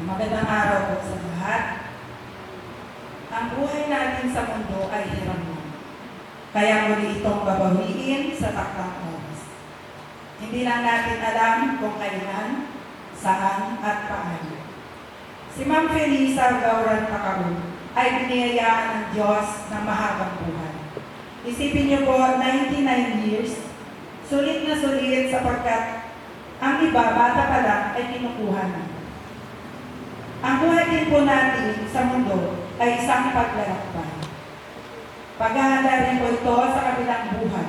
Magandang araw po sa lahat. Ang buhay natin sa mundo ay hiram lang. Kaya muli itong babawiin sa takdang oras. Hindi lang natin alam kung kailan, saan, at paano. Si Ma'am Felisa Gauran Pacaru ay biniyayaan ng Diyos ng mahabang buhay. Isipin niyo po, 99 years, sulit na sulit sapagkat ang iba, bata pa lang, ay kinukuha na. Ang buhay din po natin sa mundo ay isang paglalakbay. Paghahanda rin po ito sa kabilang buhay.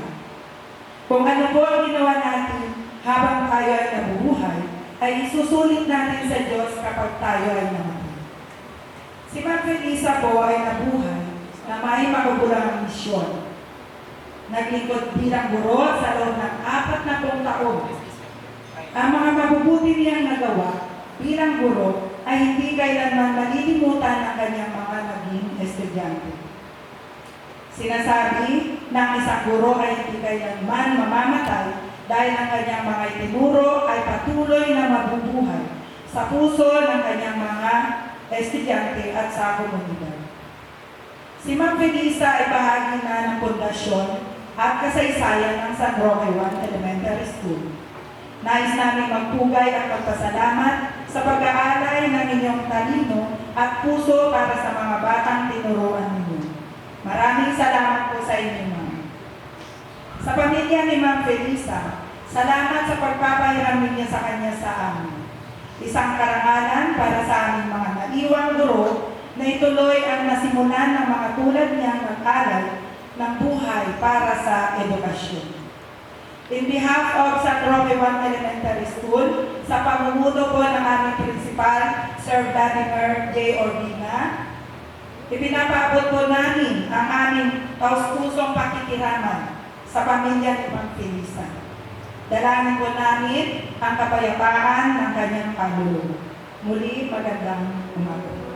Kung ano po ang ginawa natin habang tayo ay nabubuhay, ay isusulit natin sa Diyos kapag tayo ay namatay. Si Ma'am Felisa po ay nabuhay na may makukulang misyon. Naglingkod bilang guro sa loob ng 40 taon. Ang mga mabubuti niyang nagawa bilang guro ay hindi kailanman malilimutan ang kanyang mga naging estudyante. Sinasabi ng isang guro ay hindi kailanman mamamatay dahil ang kanyang mga itinuro ay patuloy na mabubuhay sa puso ng kanyang mga estudyante at sa komunidad. Si Ma'am Felisa ay bahagi na ng pundasyon at kasaysayan ng San Roque 1 Elementary School. Nais namin magpugay at magpasalamat sa pag-aalay ng inyong talino at puso para sa mga batang tinuruan ninyo. Maraming salamat po sa inyo, Ma'am. Sa pamilya ni Ma'am Felisa, salamat sa pagpapahiram ninyo sa kanya sa amin. Isang karangalan para sa aming mga naiwang guro na ituloy ang nasimulan ng mga tulad niyang mag-aral ng buhay para sa edukasyon. In behalf of San Roque 1 Elementary School, sa pamumuno po ng aming principal, Sir Vladimir J. Ordina, ipinapaabot po namin ang aming taus-pusong pakikiraman sa pamilya ni Ma'am Felisa. Dalangin po namin ang kapayapaan ng kanyang kaluluwa. Muli, magandang umaga.